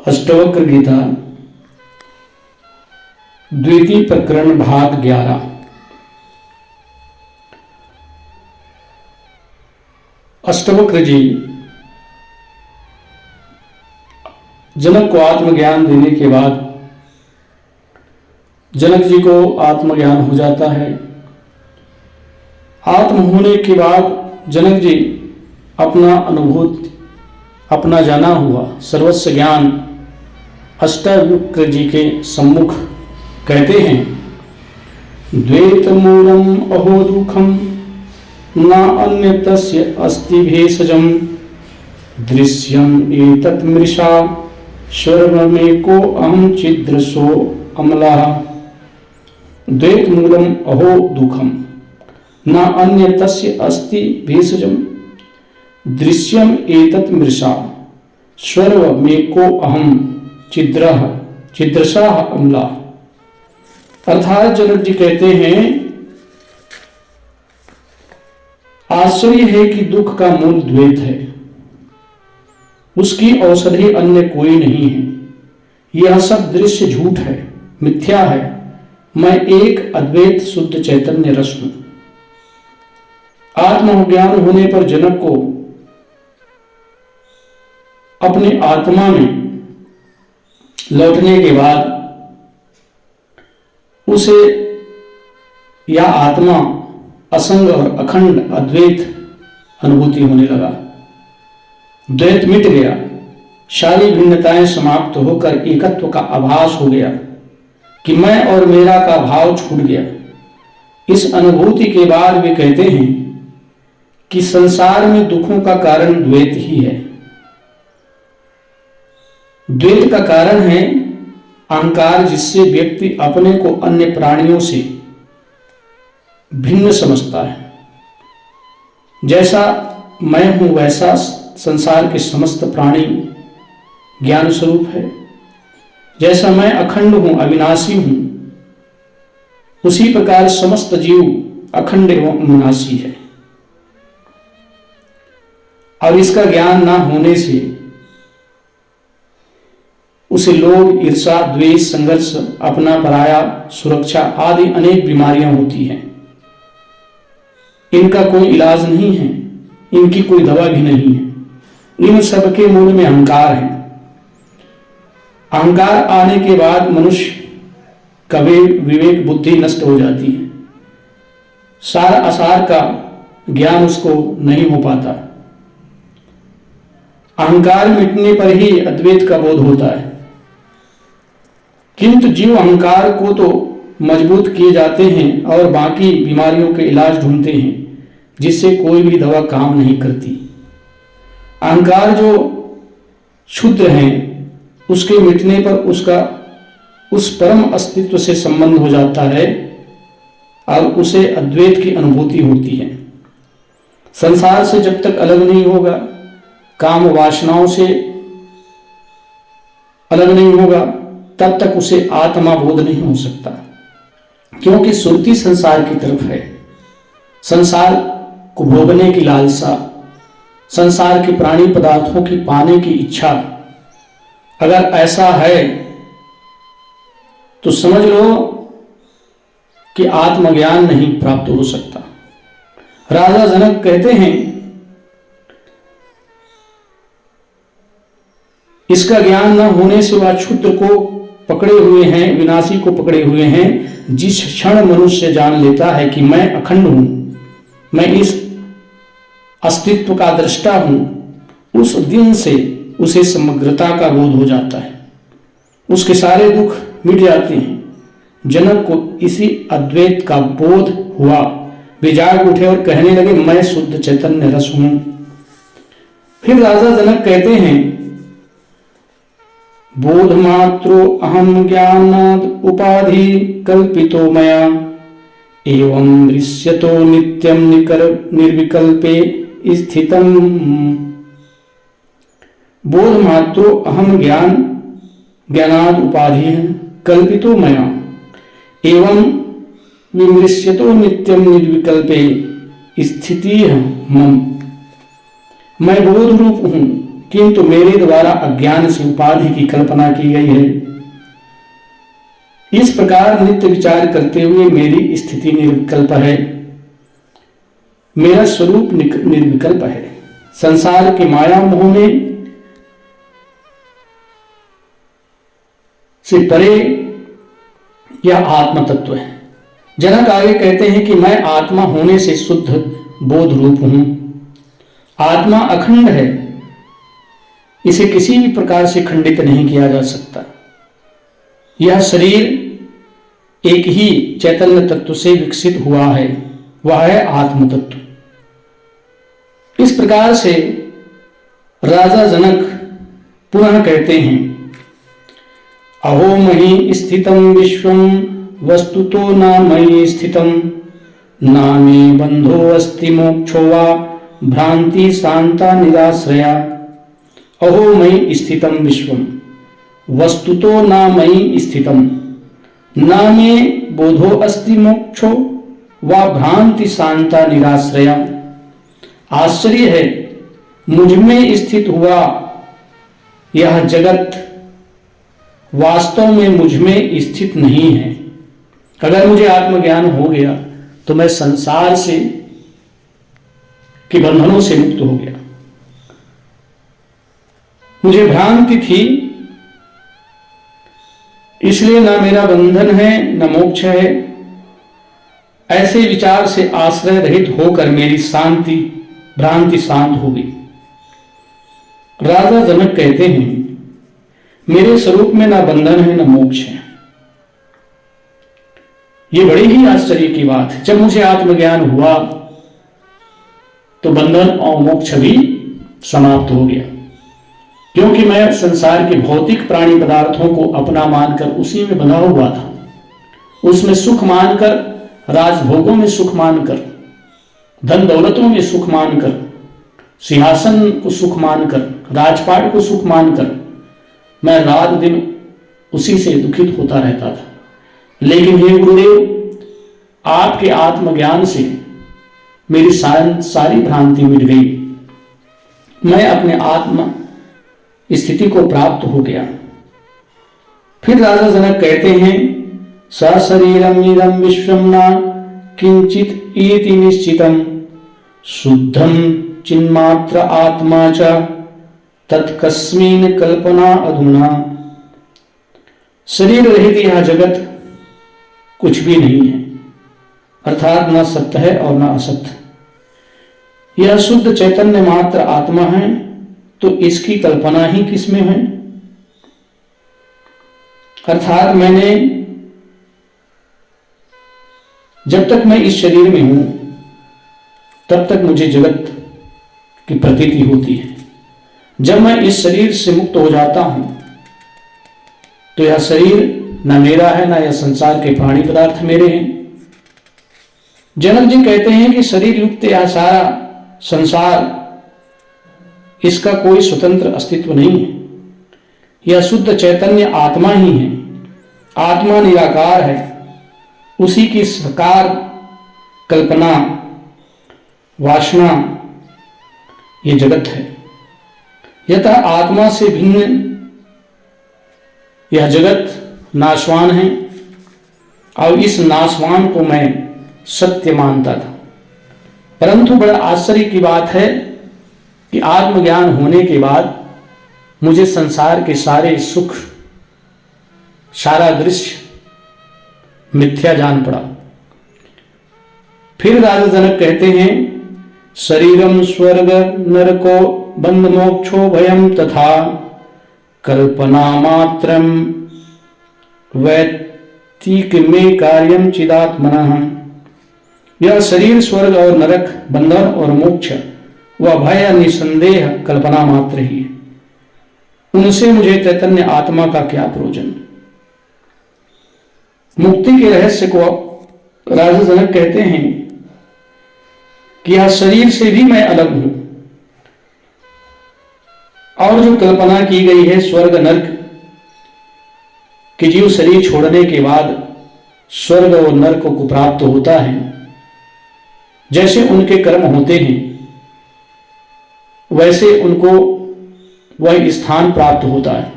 अष्टवक्र गीता द्वितीय प्रकरण भाग 11। अष्टवक्र जी जनक को आत्मज्ञान देने के बाद जनक जी को आत्मज्ञान हो जाता है। आत्म होने के बाद जनक जी अपना अनुभूति, अपना जाना हुआ सर्वस्व ज्ञान अष्टवक्र जी के सम्मुख कहते हैं। द्वैत मूलम अहो दुखम न अन्यतस्य अस्ति भेषजम दृश्यम एतत् मृषा स्वर्गमेको अहम छिद्रसो अमलः। द्वैत मूलम अहो दुखम न अन्यतस्य अस्ति भेषजम दृश्यम एतत् मृषा स्वर्गमेको अहम छिद्रसः अमलः। अर्थात जनक जी कहते हैं, आश्चर्य है कि दुख का मूल द्वैत है, उसकी औषधि अन्य कोई नहीं है। यह सब दृश्य झूठ है, मिथ्या है। मैं एक अद्वैत शुद्ध चैतन्य रस हूं। आत्मज्ञान होने पर जनक को अपने आत्मा में लौटने के बाद उसे यह आत्मा असंग और अखंड अद्वैत अनुभूति होने लगा। द्वैत मिट गया, सारी भिन्नताएं समाप्त होकर एकत्व का आभास हो गया कि मैं और मेरा का भाव छूट गया। इस अनुभूति के बाद वे कहते हैं कि संसार में दुखों का कारण द्वैत ही है। द्वैत का कारण है अहंकार, जिससे व्यक्ति अपने को अन्य प्राणियों से भिन्न समझता है। जैसा मैं हूं वैसा संसार के समस्त प्राणी ज्ञान स्वरूप है। जैसा मैं अखंड हूं, अविनाशी हूं, उसी प्रकार समस्त जीव अखंड एवं अविनाशी है। और इसका ज्ञान ना होने से उसे लोभ, ईर्षा, द्वेष, संघर्ष, अपना पराया, सुरक्षा आदि अनेक बीमारियां होती हैं। इनका कोई इलाज नहीं है, इनकी कोई दवा भी नहीं है। इन सबके मूल में अहंकार है। अहंकार आने के बाद मनुष्य का विवेक बुद्धि नष्ट हो जाती है। सार असार का ज्ञान उसको नहीं हो पाता। अहंकार मिटने पर ही अद्वैत का बोध होता है। किंतु जीव अहंकार को तो मजबूत किए जाते हैं और बाकी बीमारियों के इलाज ढूंढते हैं, जिससे कोई भी दवा काम नहीं करती। अहंकार जो क्षुद्र है, उसके मिटने पर उसका उस परम अस्तित्व से संबंध हो जाता है और उसे अद्वैत की अनुभूति होती है। संसार से जब तक अलग नहीं होगा, काम वासनाओं से अलग नहीं होगा, तब तक उसे आत्मा बोध नहीं हो सकता। क्योंकि सुरती संसार की तरफ है। संसार को भोगने की लालसा, संसार के प्राणी पदार्थों की पाने की इच्छा अगर ऐसा है तो समझ लो कि आत्मज्ञान नहीं प्राप्त हो सकता। राजा जनक कहते हैं, इसका ज्ञान न होने से वह क्षुद्र को पकड़े हुए हैं, विनाशी को पकड़े हुए हैं। जिस क्षण मनुष्य जान लेता है कि मैं अखंड हूं, मैं इस अस्तित्व का दृष्टा हूं, उस दिन से उसे समग्रता का बोध हो जाता है। उसके सारे दुख मिट जाते हैं। जनक को इसी अद्वैत का बोध हुआ। वे जाग उठे और कहने लगे, मैं शुद्ध चैतन्य रस हूं। फिर राजा जनक कहते हैं, बोधमात्रो अहम ज्ञानाद् उपाधि कल्पितो मया एवं दृश्यतो नित्यं निर्विकल्पे स्थितम्। बोधमात्रो अहम ज्ञानाद् उपाधि कल्पितो मया एवं विमृश्यतो नित्यं निर्विकल्पे स्थितिः मम। मैं बोध रूप हूं, किंतु मेरे द्वारा अज्ञान से उपाधि की कल्पना की गई है। इस प्रकार नित्य विचार करते हुए मेरी स्थिति निर्विकल्प है, मेरा स्वरूप निर्विकल्प है। संसार के माया मोह में से परे यह आत्म तत्व है। जनक आगे कहते हैं कि मैं आत्मा होने से शुद्ध बोध रूप हूं। आत्मा अखंड है, इसे किसी भी प्रकार से खंडित नहीं किया जा सकता। यह शरीर एक ही चैतन्य तत्व से विकसित हुआ है, वह है आत्म तत्व। इस प्रकार से राजा जनक पुनः कहते हैं, अहो मयि स्थितं विश्वं वस्तुतो न मयि स्थितं, न मे बंधो अस्ति मोक्षो वा भ्रांति शांता निराश्रया। अहो मयि स्थितं विश्वं वस्तुतो न मयि स्थितं, न मे बोधो अस्ति मोक्षो वा भ्रांति शांता निराश्रया। आश्चर्य है, मुझमें स्थित हुआ यह जगत वास्तव में मुझमें स्थित नहीं है। अगर मुझे आत्मज्ञान हो गया तो मैं संसार से के बंधनों से मुक्त हो गया। मुझे भ्रांति थी, इसलिए ना मेरा बंधन है न मोक्ष है। ऐसे विचार से आश्रय रहित होकर मेरी भ्रांति शांत हो गई। राजा जनक कहते हैं, मेरे स्वरूप में ना बंधन है न मोक्ष है। ये बड़ी ही आश्चर्य की बात है। जब मुझे आत्मज्ञान हुआ तो बंधन और मोक्ष भी समाप्त हो गया, क्योंकि मैं संसार के भौतिक प्राणी पदार्थों को अपना मानकर उसी में बंधा हुआ था। उसमें सुख मानकर, राजभोगों में सुख मानकर, धन दौलतों में सुख मानकर, सिंहासन को सुख मानकर, राजपाट को सुख मानकर मैं रात दिन उसी से दुखित होता रहता था। लेकिन हे गुरुदेव, आपके आत्मज्ञान से मेरी सारी भ्रांति मिट गई। मैं अपने आत्म स्थिति को प्राप्त हो गया। फिर राजा जनक कहते हैं, सशरीरम इदं विश्वं न किंचित इति निश्चितम्, शुद्धं चिन्मात्र आत्मा च तत्कस्मिन् कल्पना अधुना। शरीर रहित यह जगत कुछ भी नहीं है, अर्थात न सत्य है और न असत्य। यह शुद्ध चैतन्य मात्र आत्मा है, तो इसकी कल्पना ही किसमें है। अर्थात मैंने जब तक मैं इस शरीर में हूं तब तक मुझे जगत की प्रतीति होती है। जब मैं इस शरीर से मुक्त हो जाता हूं तो यह शरीर न मेरा है, न यह संसार के प्राणी पदार्थ मेरे हैं। जनक जी कहते हैं कि शरीर युक्त यह सारा संसार, इसका कोई स्वतंत्र अस्तित्व नहीं है। यह शुद्ध चैतन्य आत्मा ही है। आत्मा निराकार है, उसी की साकार कल्पना वासना ये जगत है। यतः आत्मा से भिन्न यह जगत नाशवान है, और इस नाशवान को मैं सत्य मानता था। परंतु बड़ा आश्चर्य की बात है कि आत्मज्ञान होने के बाद मुझे संसार के सारे सुख, सारा दृश्य मिथ्या जान पड़ा। फिर राजा जनक कहते हैं, शरीरम स्वर्ग नरको बंध मोक्षो भयम तथा कल्पना मात्रम वैतिक में कार्यम चिदात्मनः। यह शरीर स्वर्ग और नरक, बंधन और मोक्ष वह भय निसंदेह कल्पना मात्र ही है। उनसे मुझे चैतन्य आत्मा का क्या प्रयोजन। मुक्ति के रहस्य को राजा जनक कहते हैं कि यह शरीर से भी मैं अलग हूं, और जो कल्पना की गई है स्वर्ग नरक कि जीव शरीर छोड़ने के बाद स्वर्ग और नरक को प्राप्त होता है, जैसे उनके कर्म होते हैं वैसे उनको वह स्थान प्राप्त होता है।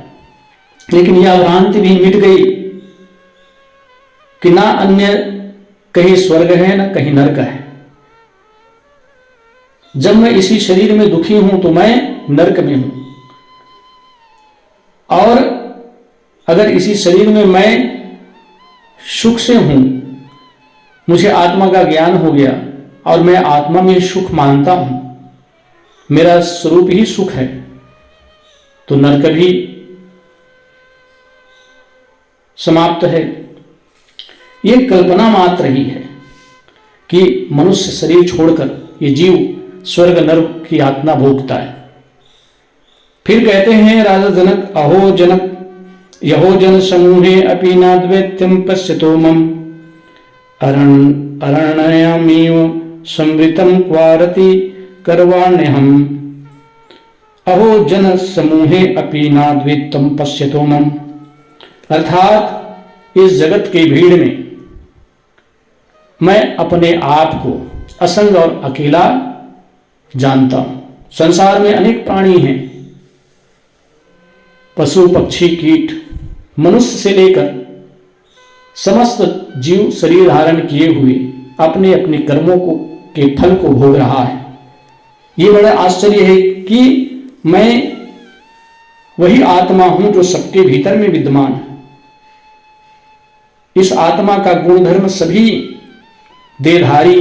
लेकिन यह भ्रांति भी मिट गई कि ना अन्य कहीं स्वर्ग है ना कहीं नरक है। जब मैं इसी शरीर में दुखी हूं तो मैं नरक में हूं, और अगर इसी शरीर में मैं सुख से हूं, मुझे आत्मा का ज्ञान हो गया और मैं आत्मा में सुख मानता हूं, मेरा स्वरूप ही सुख है, तो नरक भी समाप्त है। ये कल्पना मात्र ही है कि मनुष्य शरीर छोड़कर ये जीव स्वर्ग नरक की यातना भोगता है। फिर कहते हैं राजा जनक, अहो जनक यहो जन समूहे अपि नाद्वैत्यम पश्यतो मम अरण्यमेव संवृतम क्वारति करवाण्यहम्। अहो जन समूहे अपि नाद्वैत्यम पश्यतो मम, अर्थात इस जगत की भीड़ में मैं अपने आप को असंग और अकेला जानता हूं। संसार में अनेक प्राणी हैं, पशु पक्षी कीट, मनुष्य से लेकर समस्त जीव शरीर धारण किए हुए अपने अपने कर्मों को के फल को भोग रहा है। ये बड़ा आश्चर्य है कि मैं वही आत्मा हूं जो सबके भीतर में विद्यमान है। इस आत्मा का गुणधर्म सभी देहधारी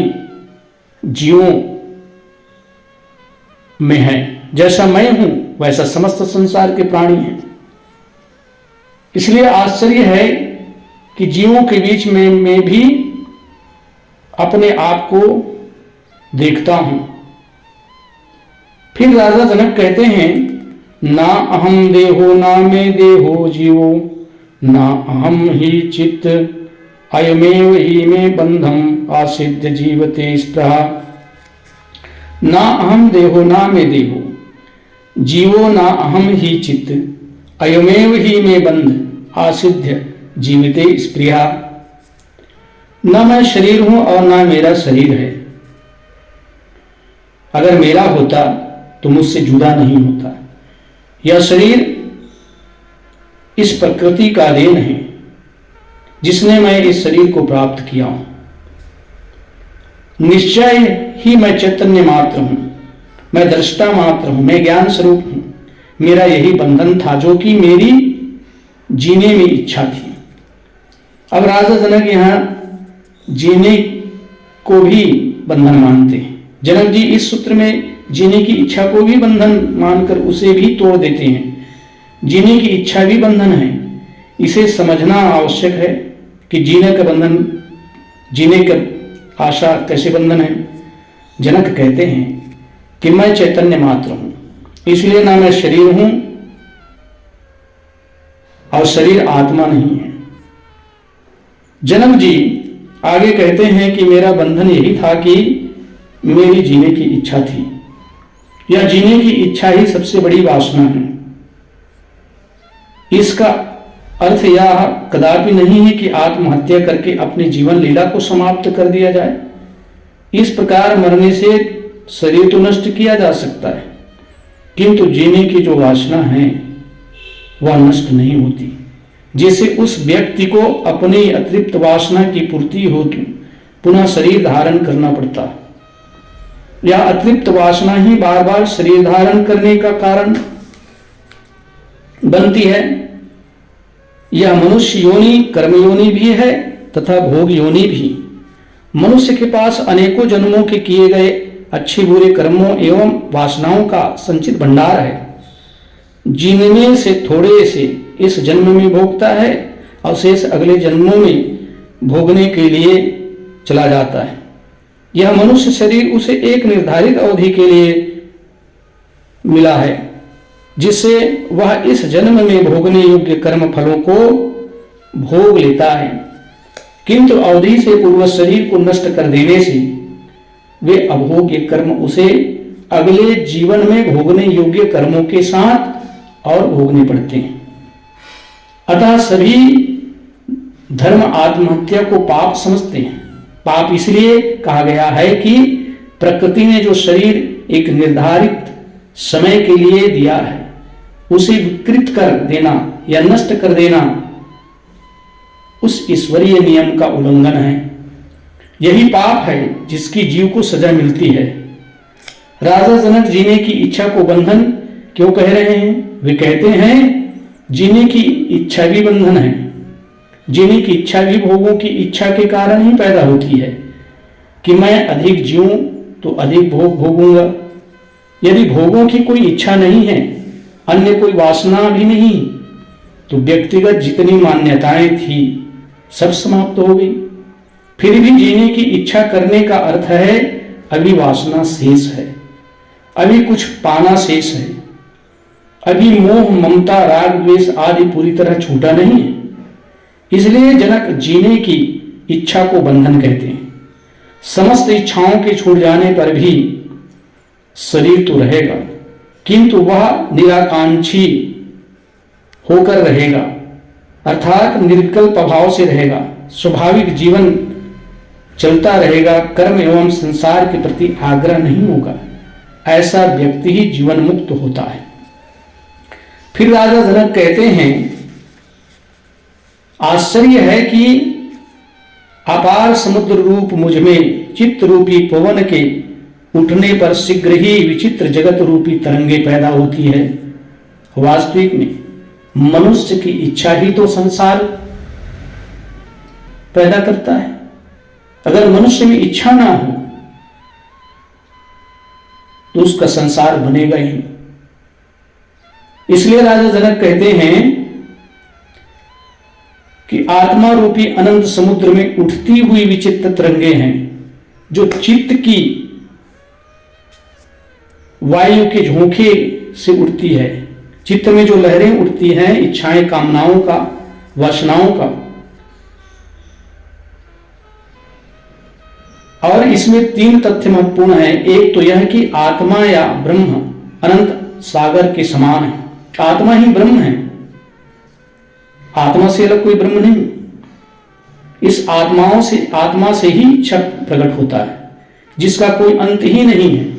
जीवों में है। जैसा मैं हूं वैसा समस्त संसार के प्राणी हैं। इसलिए आश्चर्य है कि जीवों के बीच में मैं भी अपने आप को देखता हूं। फिर राजा जनक कहते हैं, ना अहम देहो ना मे देहो जीवो, ना अहम ही चित्त अयमेव ही मे बंधम आसिद्ध जीवते स्पृहा। ना अहम देहो ना मे देहो जीवो, ना अहम ही चित्त अयमेव ही मे बंध आसिद्ध जीवते स्पृहा। न मैं शरीर हूं और ना मेरा शरीर है। अगर मेरा होता तो मुझसे जुदा नहीं होता। यह शरीर इस प्रकृति का देन है जिसने मैं इस शरीर को प्राप्त किया हूं। निश्चय ही मैं चैतन्य मात्र हूं, मैं दृष्टा मात्र हूं, मैं ज्ञान स्वरूप हूं। मेरा यही बंधन था जो कि मेरी जीने में इच्छा थी। अब राजा जनक यहां जीने को भी बंधन मानते हैं। जनक जी इस सूत्र में जीने की इच्छा को भी बंधन मानकर उसे भी तोड़ देते हैं। जीने की इच्छा भी बंधन है। इसे समझना आवश्यक है कि जीने का बंधन, जीने का आशा कैसे बंधन है। जनक कहते हैं कि मैं चैतन्य मात्र हूं, इसलिए ना मैं शरीर हूं और शरीर आत्मा नहीं है। जनक जी आगे कहते हैं कि मेरा बंधन यही था कि मेरी जीने की इच्छा थी। यह जीने की इच्छा ही सबसे बड़ी वासना है। इसका अर्थ यह कदापि नहीं है कि आत्महत्या करके अपने जीवन लीला को समाप्त कर दिया जाए। इस प्रकार मरने से शरीर तो नष्ट किया जा सकता है, किंतु जीने की जो वासना है वह नष्ट नहीं होती। जिससे उस व्यक्ति को अपनी अतृप्त वासना की पूर्ति हेतु पुनः शरीर धारण करना पड़ता है। यह अतृप्त वासना ही बार बार शरीर धारण करने का कारण बनती है। यह मनुष्य योनि कर्म योनि भी है तथा भोग योनि भी। मनुष्य के पास अनेकों जन्मों के किए गए अच्छे बुरे कर्मों एवं वासनाओं का संचित भंडार है। जिनमें से थोड़े से इस जन्म में भोगता है और शेष अगले जन्मों में भोगने के लिए चला जाता है। यह मनुष्य शरीर उसे एक निर्धारित अवधि के लिए मिला है, जिससे वह इस जन्म में भोगने योग्य कर्म फलों को भोग लेता है। किंतु अवधि से पूर्व शरीर को नष्ट कर देने से वे अभोग्य कर्म उसे अगले जीवन में भोगने योग्य कर्मों के साथ और भोगने पड़ते हैं। अतः सभी धर्म आत्महत्या को पाप समझते हैं। पाप इसलिए कहा गया है कि प्रकृति ने जो शरीर एक निर्धारित समय के लिए दिया है, उसे विकृत कर देना या नष्ट कर देना उस ईश्वरीय नियम का उल्लंघन है। यही पाप है जिसकी जीव को सजा मिलती है। राजा जनक जीने की इच्छा को बंधन क्यों कह रहे हैं? वे कहते हैं जीने की इच्छा भी बंधन है। जीने की इच्छा भी भोगों की इच्छा के कारण ही पैदा होती है कि मैं अधिक जीऊं तो अधिक भोग भोगूंगा। यदि भोगों की कोई इच्छा नहीं है, अन्य कोई वासना भी नहीं, तो व्यक्तिगत जितनी मान्यताएं थी सब समाप्त हो गई। फिर भी जीने की इच्छा करने का अर्थ है अभी वासना शेष है, अभी कुछ पाना शेष है, अभी मोह ममता राग द्वेष आदि पूरी तरह छूटा नहीं है। इसलिए जनक जीने की इच्छा को बंधन कहते हैं। समस्त इच्छाओं के छूट जाने पर भी शरीर तो रहेगा, किंतु वह निराकांक्षी होकर रहेगा, अर्थात निर्विकल्प भाव से रहेगा। स्वाभाविक जीवन चलता रहेगा, कर्म एवं संसार के प्रति आग्रह नहीं होगा। ऐसा व्यक्ति ही जीवन मुक्त होता है। फिर राजा जनक कहते हैं, आश्चर्य है कि अपार समुद्र रूप मुझ में चित्त रूपी पवन के उठने पर शीघ्र ही विचित्र जगत रूपी तरंगे पैदा होती है। वास्तविक में मनुष्य की इच्छा ही तो संसार पैदा करता है। अगर मनुष्य में इच्छा ना हो तो उसका संसार बनेगा ही नहीं। इसलिए राजा जनक कहते हैं कि आत्मा रूपी अनंत समुद्र में उठती हुई विचित्र तरंगे हैं जो चित्त की वायु के झोंके से उठती है। चित्त में जो लहरें उठती हैं इच्छाएं, कामनाओं का, वासनाओं का, और इसमें तीन तथ्य महत्वपूर्ण है। एक तो यह कि आत्मा या ब्रह्म अनंत सागर के समान है। आत्मा ही ब्रह्म है, आत्मा से अलग कोई ब्रह्म नहीं। इस आत्मा से ही इच्छा प्रकट होता है जिसका कोई अंत ही नहीं है।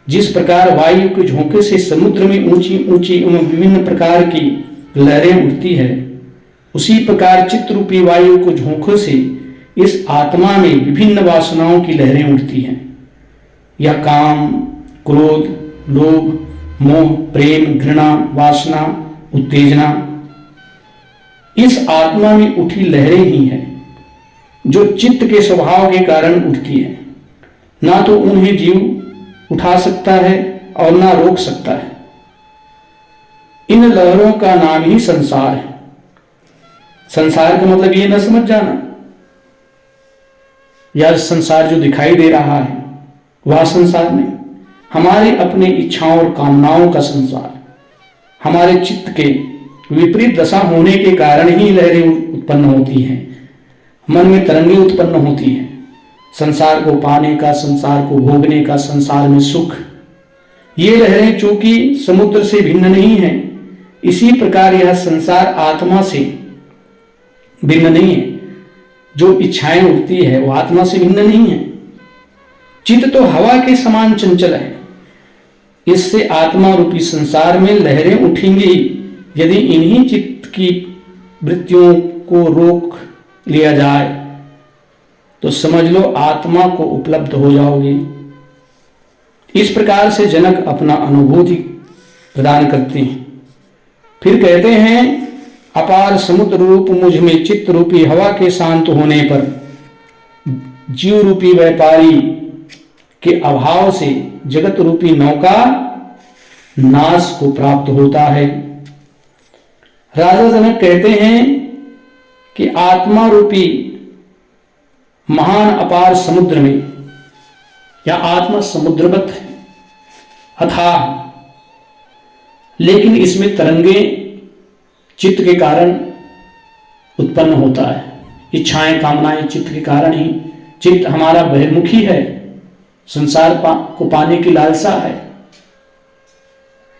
जिस प्रकार वायु के झोंके से समुद्र में ऊंची ऊंची एवं विभिन्न प्रकार की लहरें उठती है, उसी प्रकार चित्त रूपी वायु के झोंकों से इस आत्मा में विभिन्न वासनाओं की लहरें उठती हैं। यह काम, क्रोध, लोभ, मोह, प्रेम, घृणा, वासना, उत्तेजना, इस आत्मा में उठी लहरें ही हैं जो चित्त के स्वभाव के कारण उठती है। ना तो उन्हें जीव उठा सकता है और ना रोक सकता है। इन लहरों का नाम ही संसार है। संसार का मतलब ये न समझ जाना यह संसार जो दिखाई दे रहा है वह संसार नहीं, हमारे अपने इच्छाओं और कामनाओं का संसार। हमारे चित्त के विपरीत दशा होने के कारण ही लहरें उत्पन्न होती हैं, मन में तरंगे उत्पन्न होती हैं। संसार को पाने का, संसार को भोगने का, संसार में सुख, ये लहरें चूंकि समुद्र से भिन्न नहीं है, इसी प्रकार यह संसार आत्मा से भिन्न नहीं है। जो इच्छाएं उठती है वो आत्मा से भिन्न नहीं है। चित्त तो हवा के समान चंचल है। इससे आत्मा रूपी संसार में लहरें उठेंगी। यदि इन्हीं चित्त की वृत्तियों को रोक लिया जाए तो समझ लो आत्मा को उपलब्ध हो जाओगे। इस प्रकार से जनक अपना अनुभूति प्रदान करते हैं। फिर कहते हैं, अपार समुद्र रूप मुझ में चित्त रूपी हवा के शांत होने पर जीव रूपी व्यापारी के अभाव से जगत रूपी नौका नाश को प्राप्त होता है। राजा जनक कहते हैं कि आत्मा रूपी महान अपार समुद्र में, या आत्मा समुद्रवत है, अथाह, लेकिन इसमें तरंगे चित्त के कारण उत्पन्न होता है। इच्छाएं, कामनाएं चित्त के कारण ही। चित्त हमारा बहिर्मुखी है, संसार को पाने की लालसा है,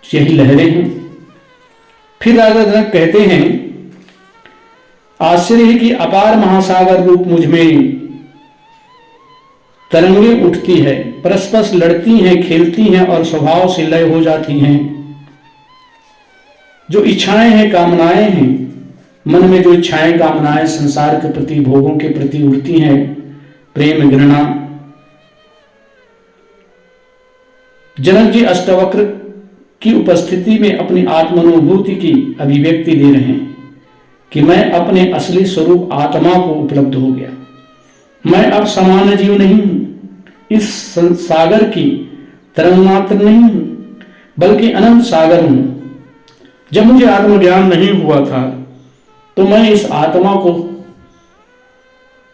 यही लहरें हैं। फिर राजा जनक कहते हैं, आश्चर्य है कि अपार महासागर रूप मुझ में तरंगे उठती है, परस्पर लड़ती हैं, खेलती हैं और स्वभाव से लय हो जाती हैं। जो इच्छाएं हैं, कामनाएं हैं, मन में जो इच्छाएं कामनाएं संसार के प्रति, भोगों के प्रति उठती हैं, प्रेम घृणा, जनक जी अष्टवक्र की उपस्थिति में अपनी आत्मानुभूति की अभिव्यक्ति दे रहे हैं कि मैं अपने असली स्वरूप आत्मा को उपलब्ध हो गया। मैं अब सामान्य जीव नहीं हूं, इस सागर की तरंग मात्र नहीं हूं, बल्कि अनंत सागर हूं। जब मुझे आत्मज्ञान नहीं हुआ था तो मैं इस आत्मा को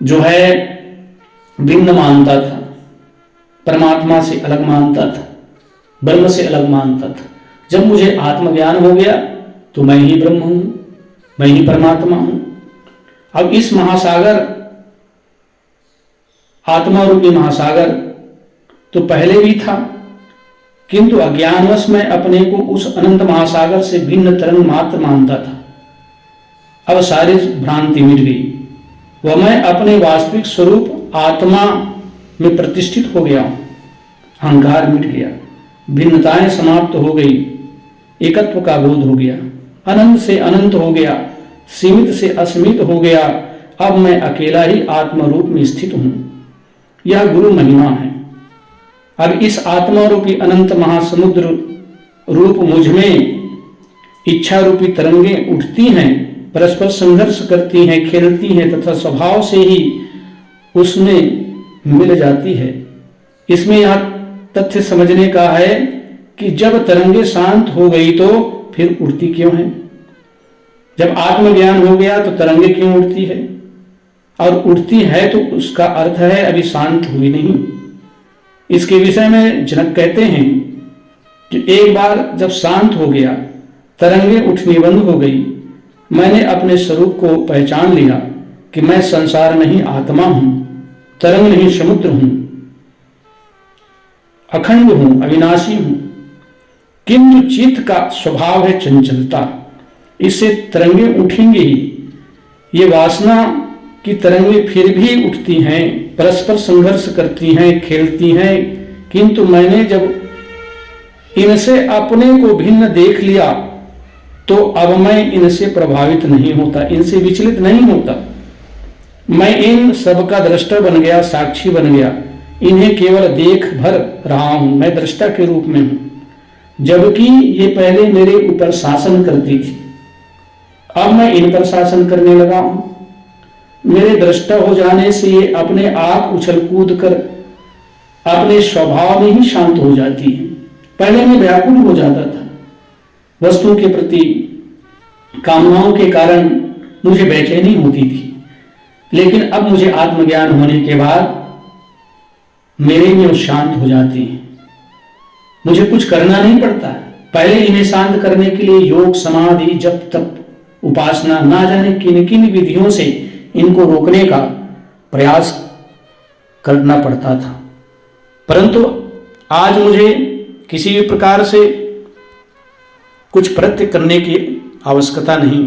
जो है भिन्न मानता था, परमात्मा से अलग मानता था, ब्रह्म से अलग मानता था। जब मुझे आत्मज्ञान हो गया तो मैं ही ब्रह्म हूं, मैं ही परमात्मा हूं। अब इस महासागर, आत्मा रूपी महासागर तो पहले भी था, किंतु अज्ञानवश मैं अपने को उस अनंत महासागर से भिन्न तरंग मात्र मानता था। अब सारी भ्रांति मिट गई, वह मैं अपने वास्तविक स्वरूप आत्मा में प्रतिष्ठित हो गया। अहंकार मिट गया, भिन्नताएं समाप्त हो गई, एकत्व का बोध हो गया, अनंत से अनंत हो गया, सीमित से असीमित हो गया। अब मैं अकेला ही आत्म रूप में स्थित हूं। यह गुरु महिमा है। अब इस आत्मा रूपी अनंत महासमुद्र रूप मुझ में इच्छा रूपी तरंगें उठती हैं, परस्पर संघर्ष करती हैं, खेलती हैं तथा स्वभाव से ही उसमें मिल जाती है। इसमें यह तथ्य समझने का है कि जब तरंगे शांत हो गई तो फिर उड़ती क्यों है। जब आत्मज्ञान हो गया तो तरंगे क्यों उड़ती है, और उड़ती है तो उसका अर्थ है अभी शांत हुई नहीं। इसके विषय में जनक कहते हैं कि एक बार जब शांत हो गया, तरंगे उठनी बंद हो गई, मैंने अपने स्वरूप को पहचान लिया कि मैं संसार नहीं आत्मा हूं, तरंग नहीं समुद्र हूं, अखंड हूं, अविनाशी हूं। किंतु चित्त का स्वभाव है चंचलता, इससे तरंगे उठेंगी ही। ये वासना की तरंगे फिर भी उठती हैं, परस्पर संघर्ष करती हैं, खेलती हैं, किंतु मैंने जब इनसे अपने को भिन्न देख लिया तो अब मैं इनसे प्रभावित नहीं होता, इनसे विचलित नहीं होता। मैं इन सबका दृष्टा बन गया, साक्षी बन गया, इन्हें केवल देख भर रहा हूं, मैं दृष्टा के रूप में हूं। जबकि ये पहले मेरे ऊपर शासन करती थी, अब मैं इन पर शासन करने लगा हूं। मेरे दृष्टा हो जाने से ये अपने आप उछल कूद कर अपने स्वभाव में ही शांत हो जाती है। पहले मैं व्याकुल हो जाता था, वस्तुओं के प्रति कामनाओं के कारण मुझे बेचैनी होती थी, लेकिन अब मुझे आत्मज्ञान होने के बाद मेरे में शांत हो जाते हैं। मुझे कुछ करना नहीं पड़ता। पहले इन्हें शांत करने के लिए योग, समाधि, जप, तप, उपासना, ना जाने किन किन विधियों से इनको रोकने का प्रयास करना पड़ता था, परंतु आज मुझे किसी भी प्रकार से कुछ प्रयत्न करने की आवश्यकता नहीं।